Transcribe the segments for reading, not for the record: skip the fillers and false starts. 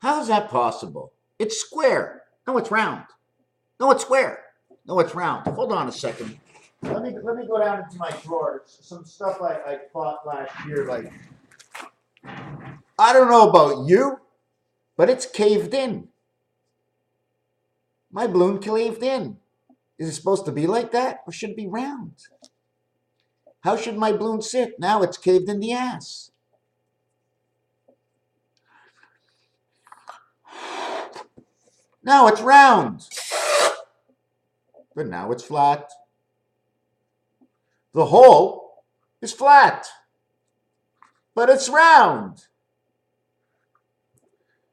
How is that possible? It's square. No, it's round. No, it's square. No, it's round. Hold on a second. Let me go down into my drawers. Some stuff I bought last year. Like, I don't know about you, but it's caved in. My balloon caved in. Is it supposed to be like that, or should it be round? How should my balloon sit? Now it's caved in the ass. Now it's round. But now it's flat. The hole is flat, but it's round.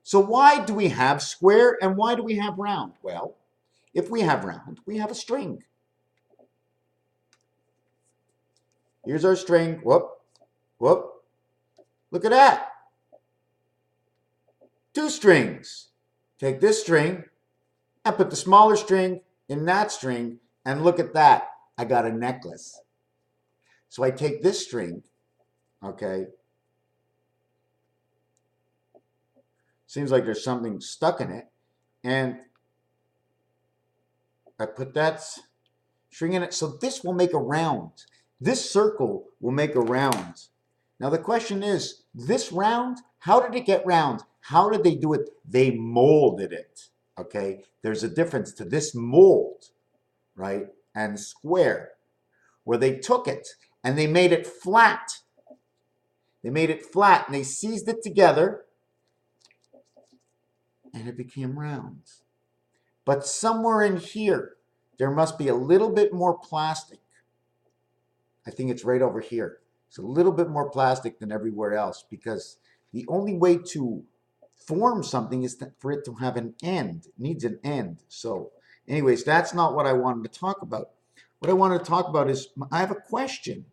So why do we have square and why do we have round? Well, if we have round, we have a string. Here's our string. Whoop, whoop. Look at that. Two strings. Take this string and put the smaller string in that string, and look at that. I got a necklace. So I take this string, okay. Seems like there's something stuck in it, and I put that string in it. So this will make a round. This circle will make a round. Now the question is, this round, how did it get round? How did they do it? They molded it, okay? There's a difference to this mold, right, and square, where they took it and they made it flat. They made it flat and they seized it together and it became round. But somewhere in here, there must be a little bit more plastic. I think it's right over here. It's a little bit more plastic than everywhere else, because the only way to form something is for it to have an end. It needs an end. So anyways, that's not what I wanted to talk about. What I wanted to talk about is I have a question.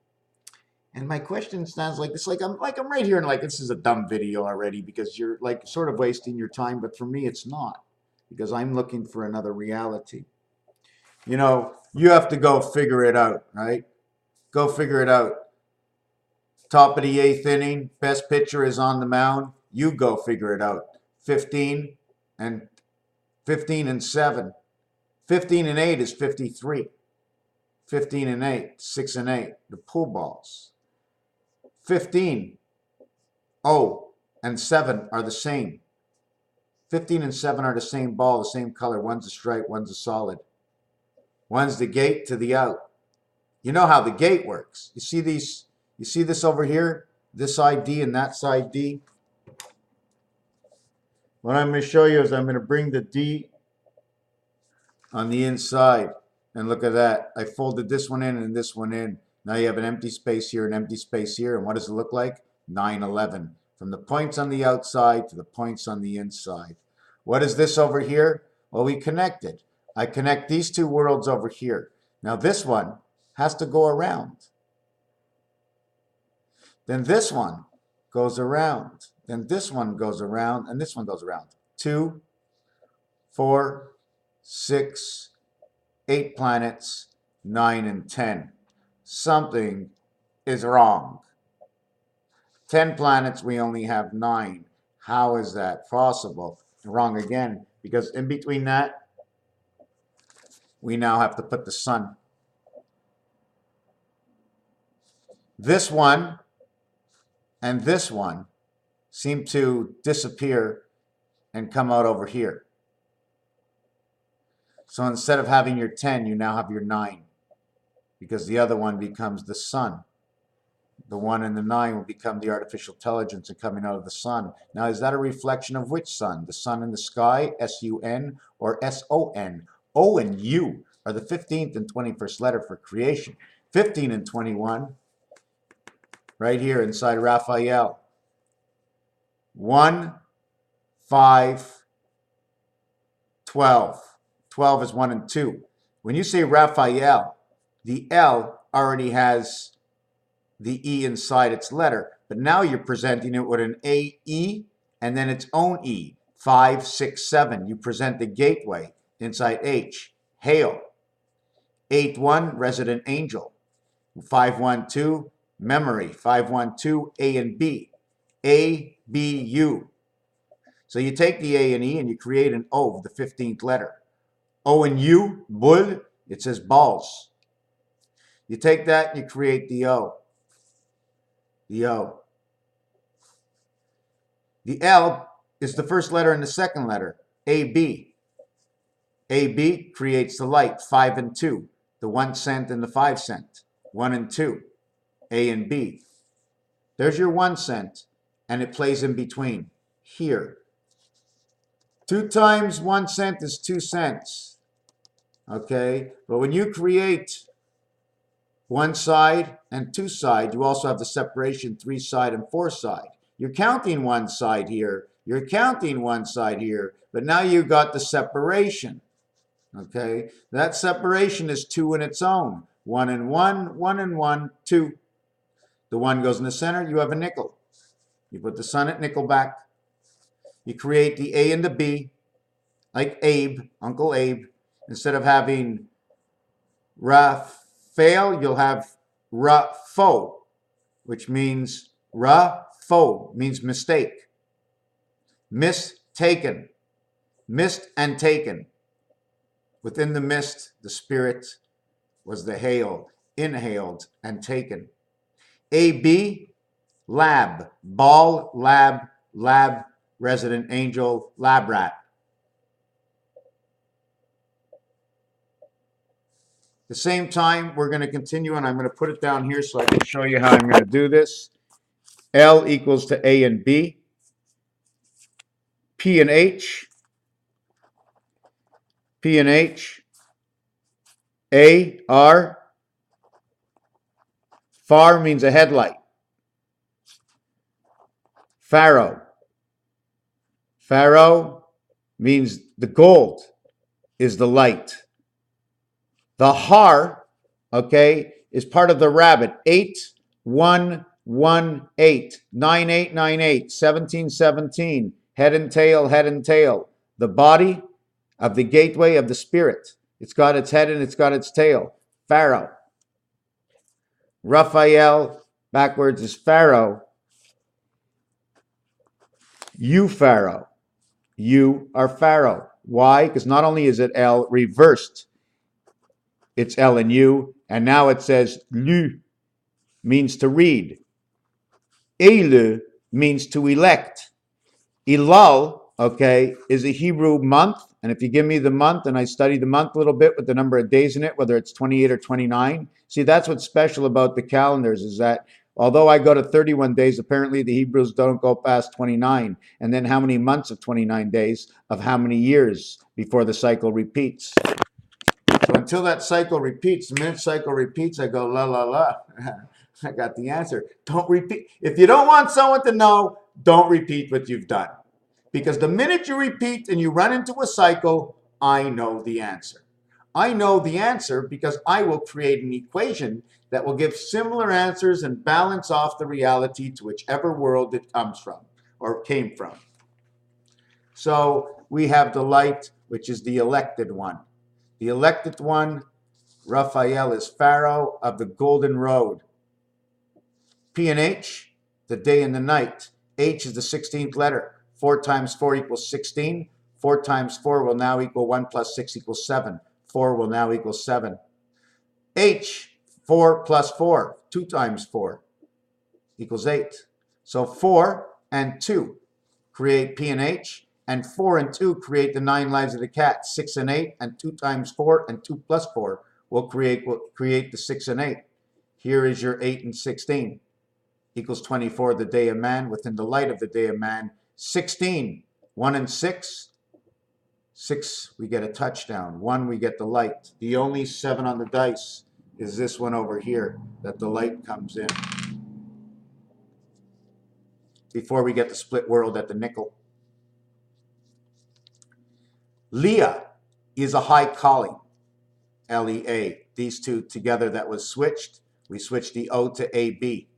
And my question sounds like this, like I'm right here and like this is a dumb video already because you're like sort of wasting your time, but for me it's not, because I'm looking for another reality. You know, you have to go figure it out, right? Go figure it out. Top of the 8th inning, best pitcher is on the mound. You go figure it out. 15 and 7. 15 and 8 is 53. 15 and 8, 6 and 8, the pool balls. 15, 0, and 7 are the same. 15 and 7 are the same ball, the same color. One's a stripe, one's a solid. One's the gate to the out. You know how the gate works. You see these? You see this over here? This side D and that side D? What I'm going to show you is I'm going to bring the D on the inside. And look at that. I folded this one in and this one in. Now you have an empty space here, an empty space here. And what does it look like? 9/11. From the points on the outside to the points on the inside. What is this over here? Well, we connected. I connect these two worlds over here. Now this one has to go around. Then this one goes around. Then this one goes around, and this one goes around. 2, 4, 6, 8 planets, 9 and 10. Something is wrong. 10 planets, we only have 9. How is that possible? Wrong again, because in between that, we now have to put the sun. This one and this one seem to disappear and come out over here. So instead of having your 10, you now have your 9, because the other one becomes the sun. The 1 and the 9 will become the artificial intelligence and coming out of the sun. Now, is that a reflection of which sun? The sun in the sky, S-U-N, or S-O-N? O and U are the 15th and 21st letter for creation. 15 and 21, right here inside Raphael. 1, 5, 12. 12 is 1 and 2. When you say Raphael, the L already has the E inside its letter, but now you're presenting it with an A-E and then its own E. 5, 6, 7. You present the gateway inside H. Hail. 8-1, resident angel. 5-1-2, memory. 5-1-2, A and B. A, B, U. So you take the A and E and you create an O, the 15th letter. O and U, bull, it says balls. You take that and you create the O. The O. The L is the first letter and the second letter, AB. AB creates the light, 5 and 2, the 1 cent and the 5 cent, 1 and 2, A and B. There's your 1 cent, and it plays in between, here. 2 times 1 cent is 2 cents, okay? But when you create one side and two side, you also have the separation 3 side and 4 side. You're counting one side here, you're counting one side here, but now you've got the separation. Okay, that separation is 2 in its own. 1 and 1, 1 and 1, 2. The 1 goes in the center, you have a nickel. You put the sun at nickel back. You create the A and the B, like Abe, Uncle Abe. Instead of having Raphael, you'll have Rapho, which means Rapho, means mistake. Mistaken. Missed and taken. Within the mist, the spirit was the hail, inhaled and taken. AB, lab, ball, lab, resident angel, lab rat. At the same time, we're going to continue, and I'm going to put it down here so I can show you how I'm going to do this. L equals to A and B. P and H. P and H. A, R. Far means a headlight. Pharaoh. Pharaoh means the gold is the light. The har, okay, is part of the rabbit. 8118, 9898, 1717, head and tail, head and tail. The body of the gateway of the spirit. It's got its head and it's got its tail. Pharaoh. Raphael, backwards is Pharaoh. You Pharaoh. You are Pharaoh. Why? Because not only is it L reversed, it's L and U, and now it says lu means to read. Elu means to elect. Elul, okay, is a Hebrew month, and if you give me the month and I study the month a little bit with the number of days in it, whether it's 28 or 29, see, that's what's special about the calendars is that although I go to 31 days, apparently the Hebrews don't go past 29. And then how many months of 29 days of how many years before the cycle repeats? So until that cycle repeats, the minute cycle repeats, I go, la, la, la. I got the answer. Don't repeat. If you don't want someone to know, don't repeat what you've done. Because the minute you repeat and you run into a cycle, I know the answer. I know the answer because I will create an equation that will give similar answers and balance off the reality to whichever world it comes from or came from. So we have the light, which is the elected one. The elected one, Raphael, is Pharaoh of the golden road. P and H, the day and the night. H is the 16th letter. 4 times 4 equals 16. 4 times 4 will now equal 1 plus 6 equals 7. 4 will now equal 7. H, 4 plus 4, 2 times 4 equals 8. So 4 and 2 create P and H, and 4 and 2 create the 9 lives of the cat. 6 and 8, and 2 times 4 and 2 plus 4 will create the 6 and 8. Here is your 8 and 16 equals 24, the day of man, within the light of the day of man. 16, 1 and 6. 6, we get a touchdown. 1, we get the light. The only 7 on the dice is this one over here, that the light comes in. Before we get the split world at the nickel. Leah is a high calling. L-E-A. These two together that was switched. We switched the O to A-B.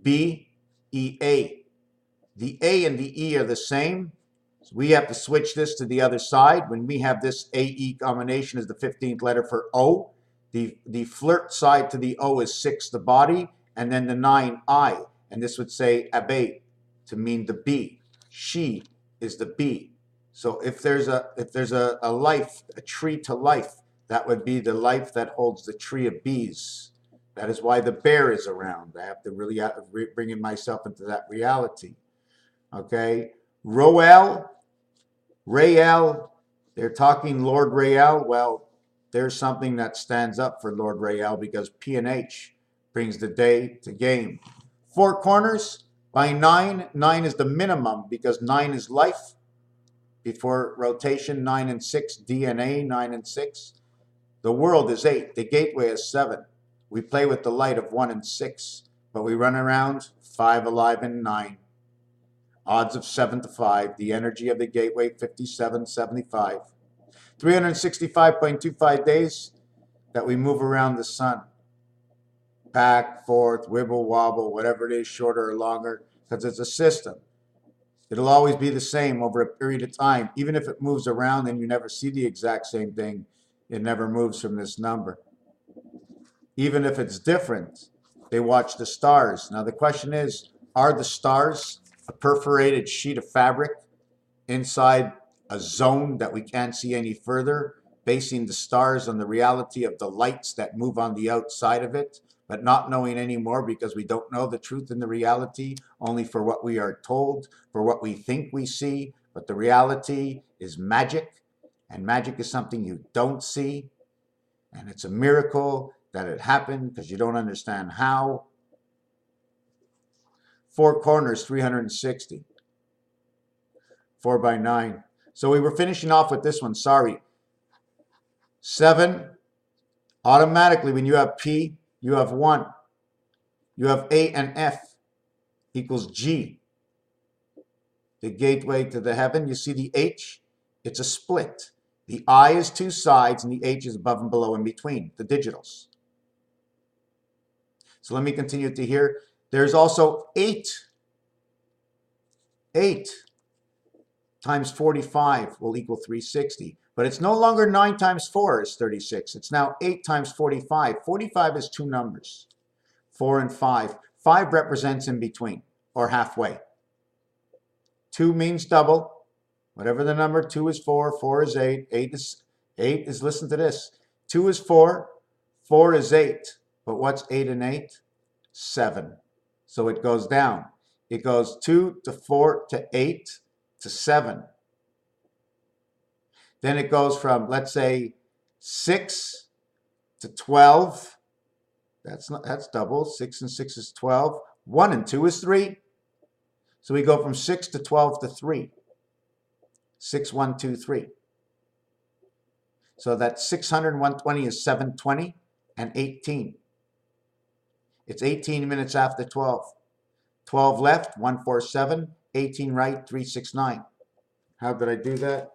B-E-A. The A and the E are the same. So we have to switch this to the other side. When we have this A-E combination is the 15th letter for O. The flirt side to the O is 6, the body, and then the 9, I. And this would say abe, to mean the bee. She is the bee. So if there's a life, a tree to life, that would be the life that holds the tree of bees. That is why the bear is around. I have to really bring in myself into that reality. Okay, Roel, Rael, they're talking Lord Rael. Well, there's something that stands up for Lord Rael because P and H brings the day to game. Four corners by 9. 9 is the minimum because 9 is life. Before rotation, 9 and 6, DNA, 9 and 6. The world is 8. The gateway is 7. We play with the light of 1 and 6, but we run around 5, alive, and 9. Odds of 7 to 5. The energy of the gateway, 5775. 365.25 days that we move around the sun. Back, forth, wibble, wobble, whatever it is, shorter or longer, because it's a system. It'll always be the same over a period of time. Even if it moves around and you never see the exact same thing, it never moves from this number. Even if it's different, they watch the stars. Now the question is, are the stars a perforated sheet of fabric inside a zone that we can't see any further, basing the stars on the reality of the lights that move on the outside of it, but not knowing anymore because we don't know the truth and the reality, only for what we are told, for what we think we see. But the reality is magic, and magic is something you don't see, and it's a miracle that it happened because you don't understand how. Four corners, 360. 4 by 9. So we were finishing off with this one, sorry. 7, automatically when you have P, you have 1. You have A and F equals G. The gateway to the heaven, you see the H, it's a split. The I is 2 sides and the H is above and below in between, the digitals. So let me continue to here. There's also 8. 8 times 45 will equal 360. But it's no longer 9 times 4 is 36. It's now 8 times 45. 45 is 2 numbers, 4 and 5. 5 represents in between or halfway. 2 means double. Whatever the number, 2 is 4, 4 is 8. 8 is, listen to this. 2 is 4, 4 is 8. But what's 8 and 8? 7. So it goes down. It goes 2 to 4 to 8 to 7. Then it goes from, let's say, 6 to 12. That's double. 6 and 6 is 12. 1 and 2 is 3. So we go from 6 to 12 to 3. 6, 1, 2, 3. So that 600 and 120 is 720 and 18. It's 18 minutes after 12. 12 left, 147. 18 right, 369. How did I do that?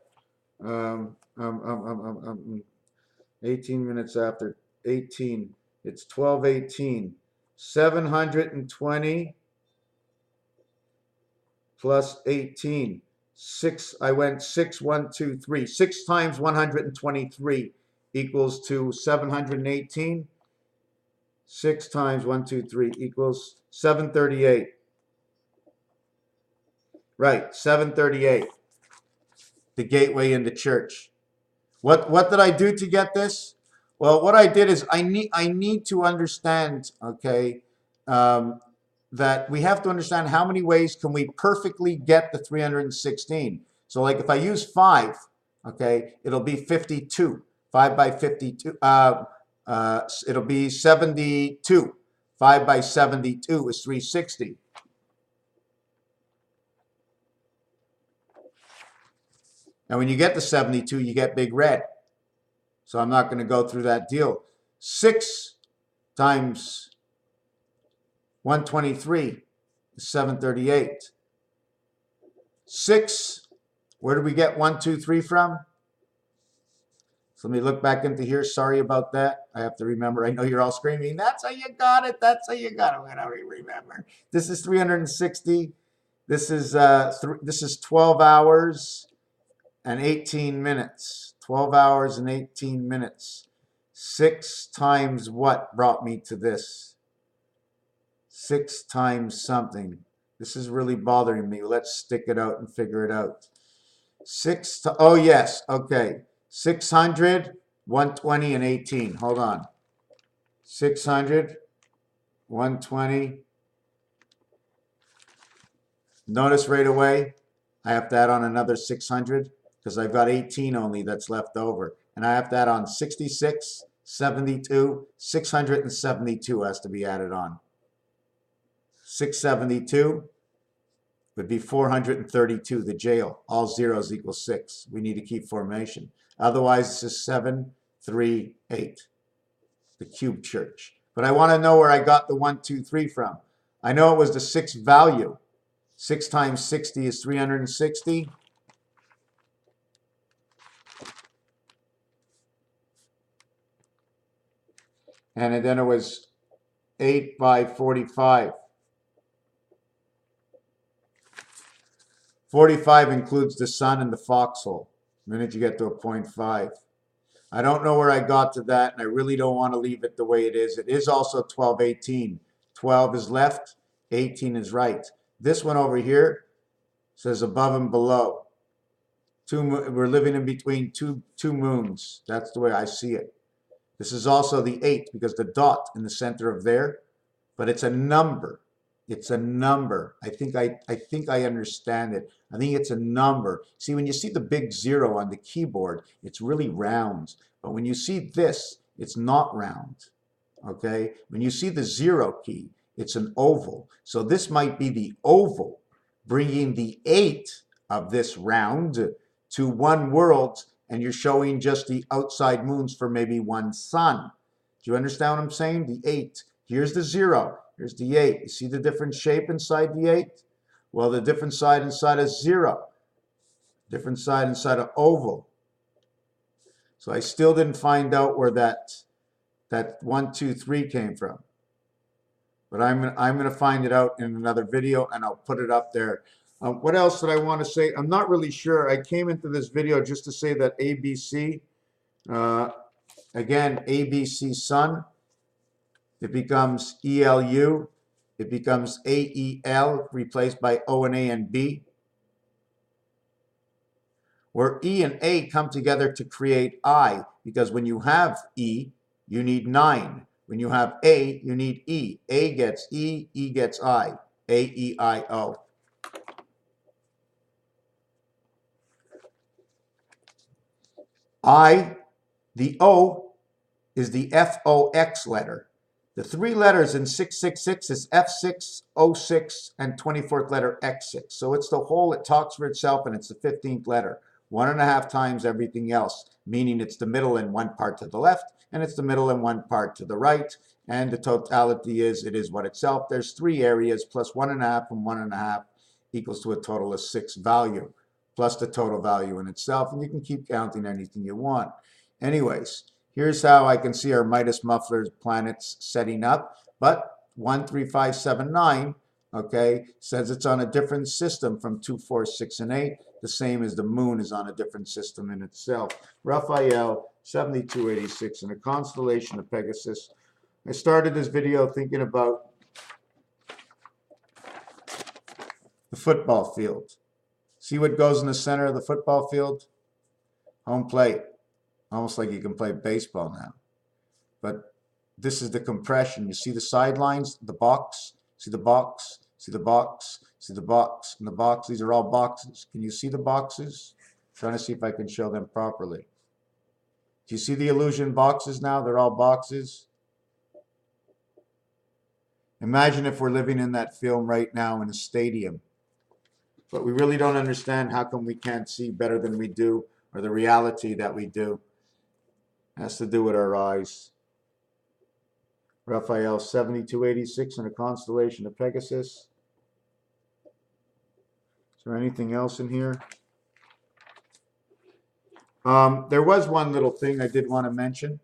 18 minutes after 18. It's 12:18. 720 plus 18. 6. I went 6, 1, 2, 3. 6 times 123 equals to 718. 6 times 1, 2, 3 equals 738. Right, 738. The gateway into church. What did I do to get this? Well, what I did is I need to understand, okay, that we have to understand how many ways can we perfectly get the 316. So like if I use 5, okay, it'll be 52. 5 by 52. It'll be 72. 5 by 72 is 360. Now, when you get to 72, you get big red. So I'm not going to go through that deal. 6 times 123 is 738. 6, where do we get 1, 2, 3 from? So let me look back into here. Sorry about that. I have to remember. I know you're all screaming, that's how you got it. That's how you got it. I'm going to remember. This is 360. This is 12 hours and 18 minutes. 12 hours and 18 minutes. 6 times what brought me to this? 6 times something. This is really bothering me. Let's stick it out and figure it out. Oh yes, okay. 600, 120, and 18. Hold on. 600, 120. Notice right away, I have to add on another 600 because I've got 18 only that's left over. And I have to add on 66, 72, 672 has to be added on. 672 would be 432, the jail. All zeros equal 6. We need to keep formation. Otherwise, this is 7, 3, 8, the cube church. But I want to know where I got the 1, 2, 3 from. I know it was the 6 value. 6 times 60 is 360. And then it was 8 by 45. 45 includes the sun and the foxhole. The minute you get to a 0.5. I don't know where I got to that, and I really don't want to leave it the way it is. It is also 12, 18. 12 is left, 18 is right. This one over here says above and below. We're living in between two moons. That's the way I see it. This is also the 8 because the dot in the center of there, but it's a number. It's a number. I think I understand it. I think it's a number. See, when you see the big 0 on the keyboard, it's really round. But when you see this, it's not round. Okay? When you see the 0 key, it's an oval. So this might be the oval, bringing the 8 of this round to one world, and you're showing just the outside moons for maybe one sun. Do you understand what I'm saying? The 8. Here's the 0. Here's the 8. You see the different shape inside the 8? Well, the different side inside a 0. Different side inside an oval. So I still didn't find out where that 1, 2, 3 came from. But I'm going to find it out in another video, and I'll put it up there. What else did I want to say? I'm not really sure. I came into this video just to say that ABC, again, ABC sun, it becomes ELU. It becomes AEL, replaced by O and A and B, where E and A come together to create I, because when you have E, you need 9. When you have A, you need E. A gets E, E gets I. A-E-I-O. I, the O, is the F-O-X letter. The 3 letters in 666 is F6, O6, and 24th letter X6. So it's the whole, it talks for itself, and it's the 15th letter. 1.5 times everything else, meaning it's the middle and one part to the left, and it's the middle and one part to the right, and the totality is, it is what itself. There's 3 areas, plus 1.5 and 1.5 equals to a total of 6 value, plus the total value in itself, and you can keep counting anything you want. Anyways, here's how I can see our Midas mufflers planets setting up. But 1, 3, 5, 7, 9, okay, says it's on a different system from 2, 4, 6, and 8. The same as the moon is on a different system in itself. Raphael, 7286, in a constellation of Pegasus. I started this video thinking about the football field. See what goes in the center of the football field? Home plate. Almost like you can play baseball now. But this is the compression. You see the sidelines, the box, see the box, see the box, see the box, and the box. These are all boxes. Can you see the boxes? I'm trying to see if I can show them properly. Do you see the illusion boxes now? They're all boxes. Imagine if we're living in that film right now in a stadium. But we really don't understand how come we can't see better than we do, or the reality that we do. It has to do with our eyes. Raphael, 7286, in a constellation of Pegasus. Is there anything else in here? There was one little thing I did want to mention.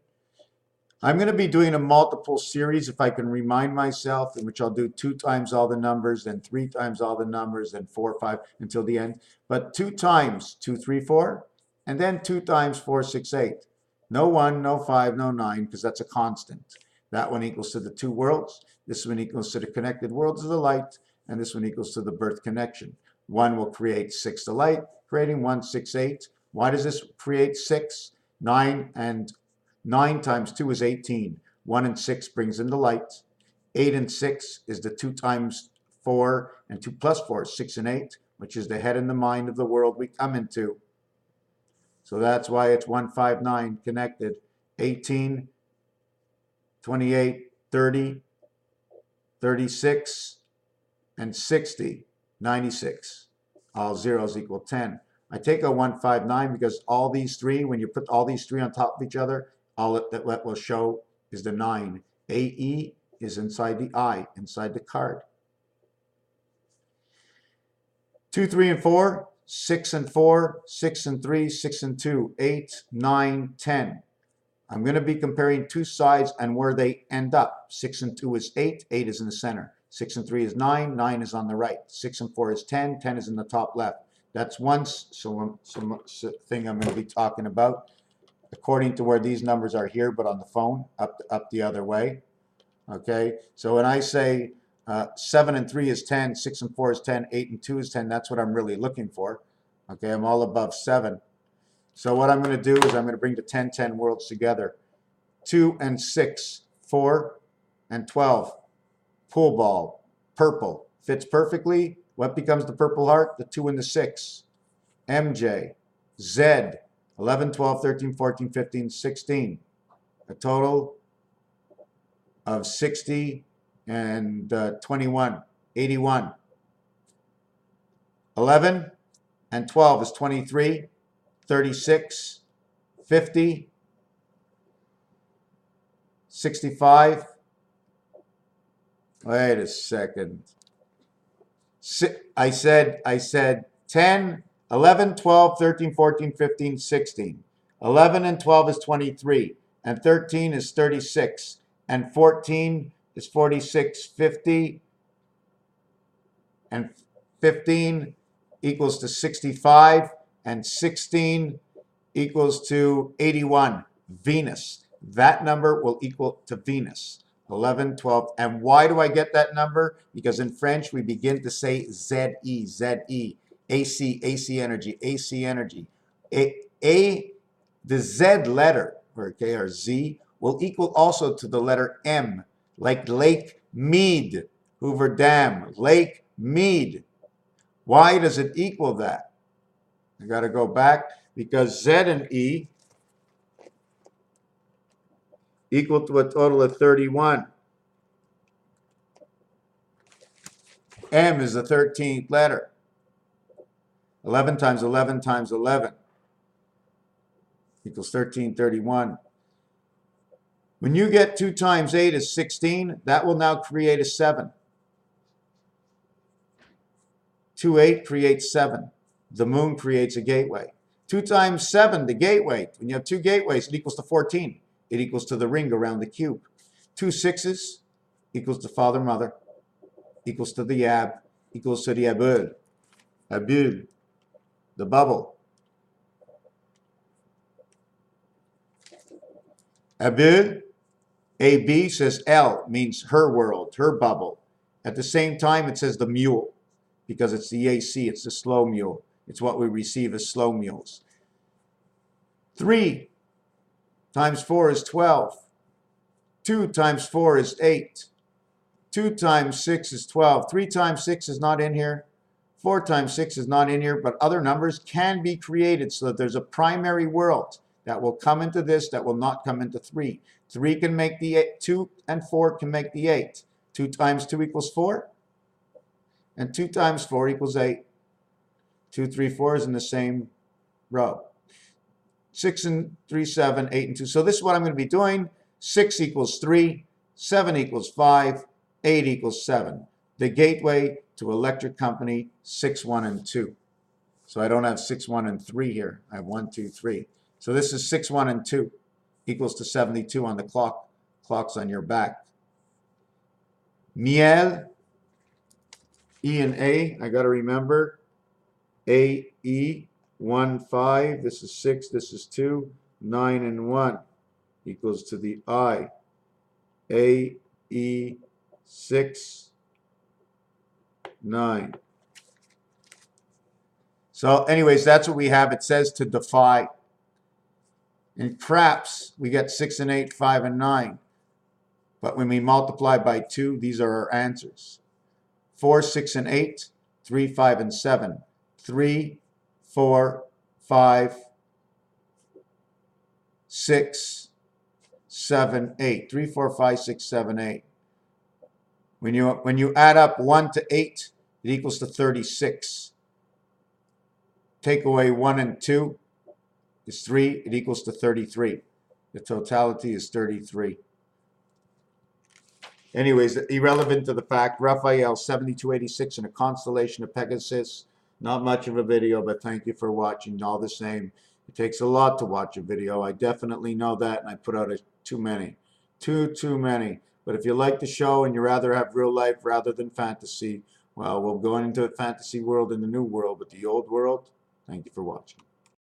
I'm going to be doing a multiple series, if I can remind myself, in which I'll do 2 times all the numbers, then 3 times all the numbers, then 4, 5, until the end. But 2 times 2, 3, 4, and then 2 times 4, 6, 8. No 1, no 5, no 9, because that's a constant. That one equals to the 2 worlds. This one equals to the connected worlds of the light. and this one equals to the birth connection. 1 will create 6 to light, creating 1, 6, 8. Why does this create 6? 9 times 2 is 18. 1 and 6 brings in the light. 8 and 6 is the 2 times 4, and 2 plus 4 is 6 and 8, which is the head and the mind of the world we come into. So that's why it's 159 connected. 18, 28, 30, 36, and 60, 96. All zeros equal 10. I take a 159 because all these three, when you put all these three on top of each other, all that will show is the 9. AE is inside the I, inside the card. 2, 3, and 4, 6 and 4, 6 and 3, 6 and 2, 8, 9, 10. I'm going to be comparing two sides and where they end up. 6 and 2 is 8, 8 is in the center. 6 and 3 is 9, 9 is on the right. 6 and 4 is 10, 10 is in the top left. That's one thing I'm going to be talking about, according to where these numbers are here, but on the phone, up the other way. Okay, so when I say 7 and 3 is 10, 6 and 4 is 10, 8 and 2 is 10, that's what I'm really looking for. Okay, I'm all above 7. So what I'm going to do is I'm going to bring the 10, 10 worlds together. 2 and 6, 4 and 12. Pool ball, purple, fits perfectly. What becomes the purple heart? The 2 and the 6. MJ, Z, 11, 12, 13, 14, 15, 16. A total of 60 and 21, 81. 11 and 12 is 23, 36, 50, 65. Wait a second. I said 10, 11, 12, 13, 14, 15, 16. 11 and 12 is 23, and 13 is 36, and 14 is 46, 50, and 15 equals to 65, and 16 equals to 81, Venus. That number will equal to Venus. 11, 12. And why do I get that number? Because in French, we begin to say Z-E, Z-E, AC, AC energy, AC energy. The Z letter, okay, or Z, will equal also to the letter M, like Lake Mead, Hoover Dam, Lake Mead. Why does it equal that? I got to go back because Z and E equal to a total of 31. M is the 13th letter. 11 times 11 times 11 equals 1331. When you get 2 times 8 is 16, that will now create a 7. 2, 8 creates 7. The moon creates a gateway. 2 times 7, the gateway. When you have 2 gateways, it equals to 14. It equals to the ring around the cube. 2 6s equals to father, mother, equals to the ab, equals to the abul. Abul, the bubble. Abul, AB says L, means her world, her bubble. At the same time, it says the mule, because it's the AC, it's the slow mule. It's what we receive as slow mules. 3 times 4 is 12. 2 times 4 is 8. 2 times 6 is 12. 3 times 6 is not in here. 4 times 6 is not in here, but other numbers can be created so that there's a primary world that will come into this, that will not come into 3. 3 can make the 8, 2 and 4 can make the 8. 2 times 2 equals 4, and 2 times 4 equals 8. 2, 3, 4 is in the same row. 6 and 3, 7, 8 and 2. So this is what I'm going to be doing. 6 equals 3, 7 equals 5, 8 equals 7. The gateway to electric company 6, 1, and 2. So I don't have 6, 1, and 3 here. I have 1, 2, 3. So this is 6, 1, and 2 equals to 72 on the clock. Clock's on your back. Miel, E and A, I got to remember. A, E, 1, 5. This is 6, this is 2. 9 and 1 equals to the I. A, E, 6, 9. So anyways, that's what we have. It says to defy. In craps, we get 6 and 8, 5 and 9. But when we multiply by 2, these are our answers. 4, 6 and 8, 3, 5 and 7. 3, 4, 5, 6, 7, 8. 3, 4, 5, 6, 7, 8. When you add up 1 to 8, it equals to 36. Take away 1 and 2 is 3. It equals to 33. The totality is 33. Anyways, irrelevant to the fact, Raphael 7286 in a constellation of Pegasus. Not much of a video, but thank you for watching. All the same, it takes a lot to watch a video. I definitely know that, and I put out too many. Too many. But if you like the show and you rather have real life rather than fantasy, well, we'll go into a fantasy world in the new world, but the old world, thank you for watching.